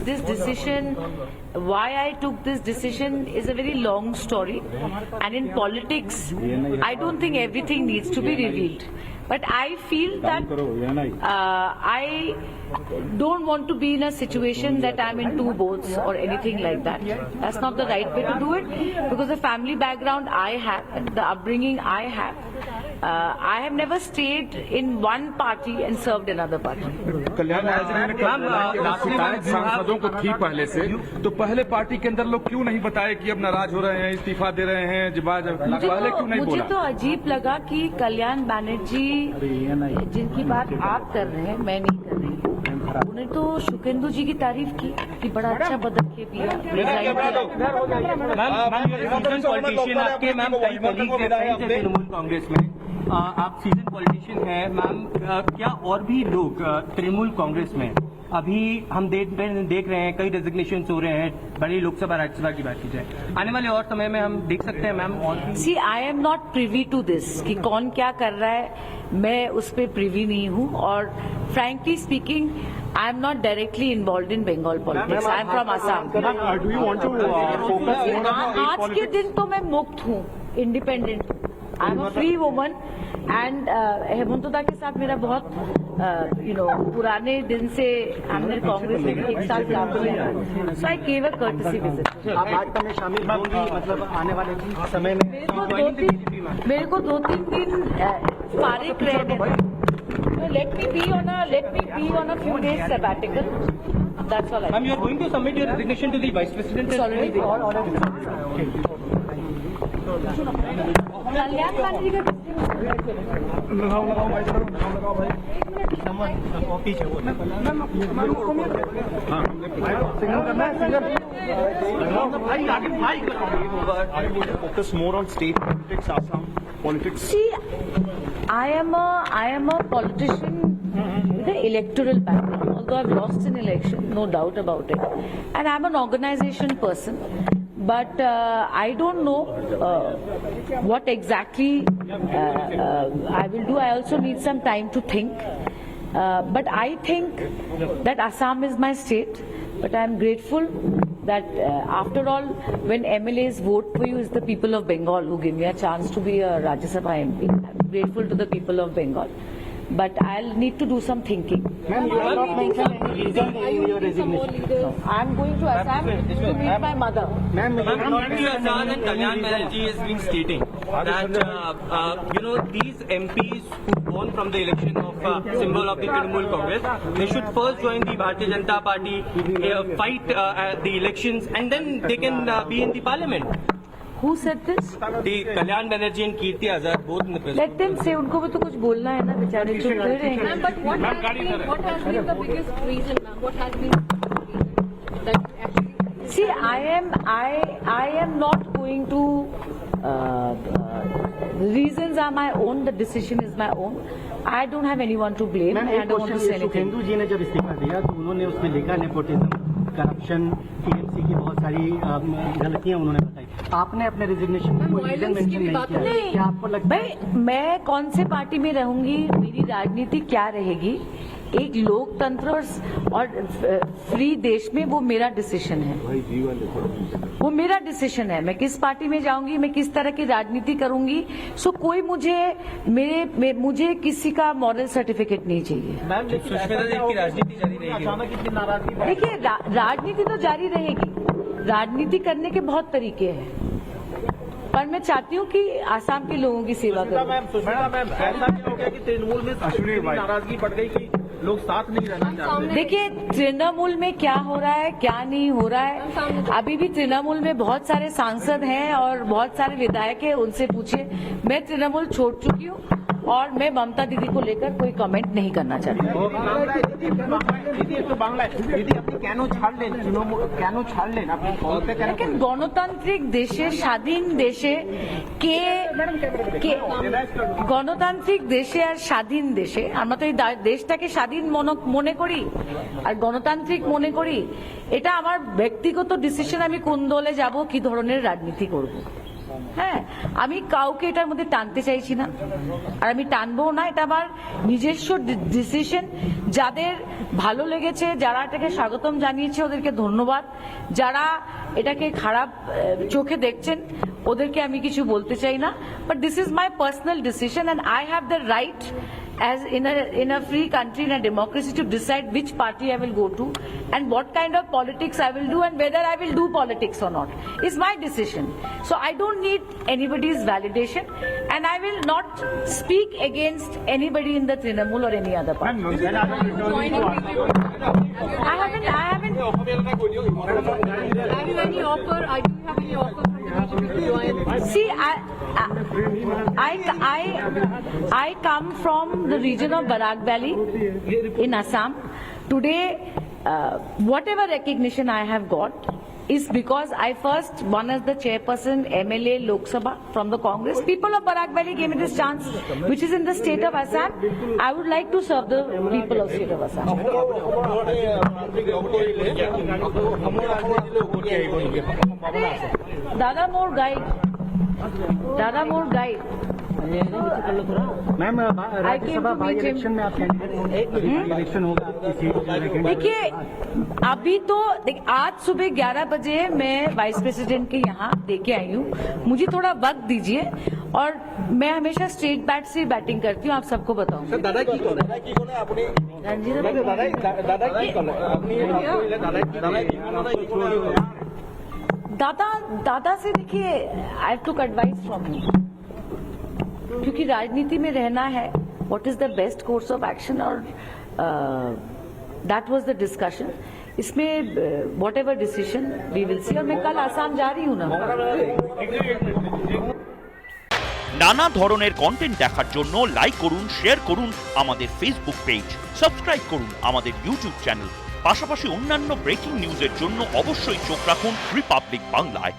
this decision, why I took this decision is a very long story. And in politics, I don't think everything needs to be revealed. But I feel that I don't want to be in a situation that I'm in two boats or anything like that. That's not the right way to do it, because the family background I have, the upbringing I have never stayed in one party and served another party. कल्याण शिकायत सांसदों को थी पहले से, तो पहले party के अंदर लोग क्यों नहीं बताए कि अब नाराज हो रहे हैं, इस्तीफा दे रहे हैं, पहले क्यों नहीं बोला? मुझे तो अजीब लगा कि कल्याण बनर्जी जिनकी बात आप कर रहे हैं, मैं नहीं कर रही हूँ, उन्हें तो शुकेंदु जी की तारीफ की कि बड़ा अच्छा पदक्षेप लिया। पॉलिटिशियन आपके मैम कई कलीग्स रहते हैं तृणमूल कांग्रेस में, आप सीजन पॉलिटिशियन हैं मैम, क्या और भी लोग तृणमूल कांग्रेस में अभी हम देख रहे हैं कई रेजिग्नेशन हो रहे हैं, बड़ी लोकसभा राज्यसभा की बात की जाए, आने वाले और समय में हम देख सकते हैं मैम? और see I am not privy to this कि कौन क्या कर रहा है, मैं उस पर प्रिवी नहीं हूँ। और frankly speaking I am not directly involve in Bengal politics, I am from Assam. आज के दिन तो मैं मुक्त हूँ, independent, I am a free woman. And हेमंतदा के साथ मेरा बहुत पुराने दिन से हमने कांग्रेस में एक साथ काम किया, so I gave a courtesy visit. आप भाजपा में शामिल होंगी मतलब आने वाले समय में? मेरे को दो तीन दिन फारिग रहने, let me be on a few days sabbatical. That's all I. Ma'am, you are going to submit your resignation to the Vice President. It's already there. Kalyan Banerjee का Focus more on state politics, Assam politics. See, I am a politician with an electoral background, although I've lost an election, no doubt about it. And I'm an organization person. But I don't know what exactly I will do. I also need some time to think. But I think that Assam is my state. But I am grateful that after all, when MLAs vote for you, it's the people of Bengal who give me a chance to be a Rajya Sabha MP. I'm grateful to the people of Bengal. But I'll need to do some thinking. Ma'am, you have not mentioned any reason in your resignation. I'm going to Assam to meet my mother. Ma'am, According to Azad and Kalyan Banerjee has been stating that these MPs who won from the election of symbol of the Trinamool Congress, they should first join the Bharatiya Janata Party, fight the elections, and then they can be in the parliament. Who said this? The Kalyan Banerjee and Kirti Azad both in the press. Let them say. उनको भी तो कुछ बोलना है ना, बेचारे चुप कर रहे हैं। Ma'am, but what has been the biggest reason, ma'am? What has been the reason that you actually? See, I am not going to. The reasons are my own. The decision is my own. I don't have anyone to blame. Ma'am, I don't want to say anything. Sukhendu जी ने जब इस्तीफा दिया तो उन्होंने उसमें लिखा nepotism, corruption, TMC की बहुत सारी गलतियां उन्होंने बताई। आपने अपने रेजिग्नेशन में कोई रीजन मेंशन नहीं किया। क्या आपको लगता है? भाई, मैं कौन से पार्टी में रहूंगी, मेरी राजनीति क्या रहेगी, एक लोकतंत्र और फ्री देश में वो मेरा डिसीजन है, वो मेरा डिसीजन है। मैं किस पार्टी में जाऊंगी, मैं किस तरह की राजनीति करूंगी, सो कोई मुझे किसी का मॉरल सर्टिफिकेट नहीं चाहिए। सुष्मिता देव की राजनीति जारी रहेगी। देखिए, राजनीति तो जारी रहेगी, राजनीति करने के बहुत तरीके हैं, पर मैं चाहती हूँ कि आसाम के लोगों की सेवा करूँ। सुष्मिता मैम, ऐसा क्या हो गया कि तृणमूल में नाराजगी बढ़ गई कि लोग साथ नहीं रहना चाहते? देखिए, तृणमूल में क्या हो रहा है, क्या नहीं हो रहा है, अभी भी तृणमूल में बहुत सारे सांसद हैं और बहुत सारे विधायक हैं, उनसे पूछिए। मैं तृणमूल छोड़ चुकी हूँ और मैं ममता दीदी को लेकर कोई कमेंट नहीं करना चाहती। लेकिन গণতান্ত্রিক দেশে, স্বাধীন দেশে গণতান্ত্রিক দেশে আর স্বাধীন দেশে আমরা তো এই দেশটাকে স্বাধীন মনে করি আর গণতান্ত্রিক মনে করি। এটা আমার ব্যক্তিগত ডিসিশন, আমি কোন দলে যাব, কি ধরনের রাজনীতি করব। হ্যাঁ, আমি কাউকে এটার মধ্যে টানতে চাইছি না, আর আমি টানবো না। এটা আমার নিজস্ব ডিসিশন। যাদের ভালো লেগেছে, যারা এটাকে স্বাগতম জানিয়েছে, ওদেরকে ধন্যবাদ। যারা এটাকে খারাপ চোখে দেখছেন, ওদেরকে আমি কিছু বলতে চাই না। But this is my personal decision and I have the right as in a free country, in a democracy, to decide which party I will go to and what kind of politics I will do and whether I will do politics or not. It's my decision. So I don't need anybody's validation, and I will not speak against anybody in the Trinamool or any other party. I haven't. Have you any offer? Do you have any offer from the BJP to join? See, I come from the region of Barak Valley in Assam. Today, whatever recognition I have got is because I first won as the chairperson MLA Lok Sabha from the Congress. People of Barak Valley gave me this chance, which is in the state of Assam. I would like to serve the people of state of Assam. Dada more guide. Dada more guide. Ma'am Rajya Sabha by election में आप candidate होंगे, election होगा आपकी seat. देखिए, अभी तो आज सुबह 11 बजे मैं वाइस प्रेसिडेंट के यहाँ देके आई हूँ। मुझे थोड़ा वक्त दीजिए, और मैं हमेशा स्ट्रेट बैट से बैटिंग करती हूँ, आप सबको बताऊंगी। दादा की कौन है अपनी दादा से देखिए, I took advice from him, क्योंकि राजनीति में रहना है, what is the best course of action, और दैट वाज द डिस्कशन। इसमें whatever decision we will see. और मैं कल आसाम जा रही हूँ ना। নানা ধরনের কন্টেন্ট দেখার জন্য লাইক করুন, শেয়ার করুন আমাদের ফেসবুক পেজ, সাবস্ক্রাইব করুন আমাদের ইউটিউব চ্যানেল। পাশাপাশি অন্যান্য ব্রেকিং নিউজের জন্য অবশ্যই চোখ রাখুন রিপাবলিক বাংলায়।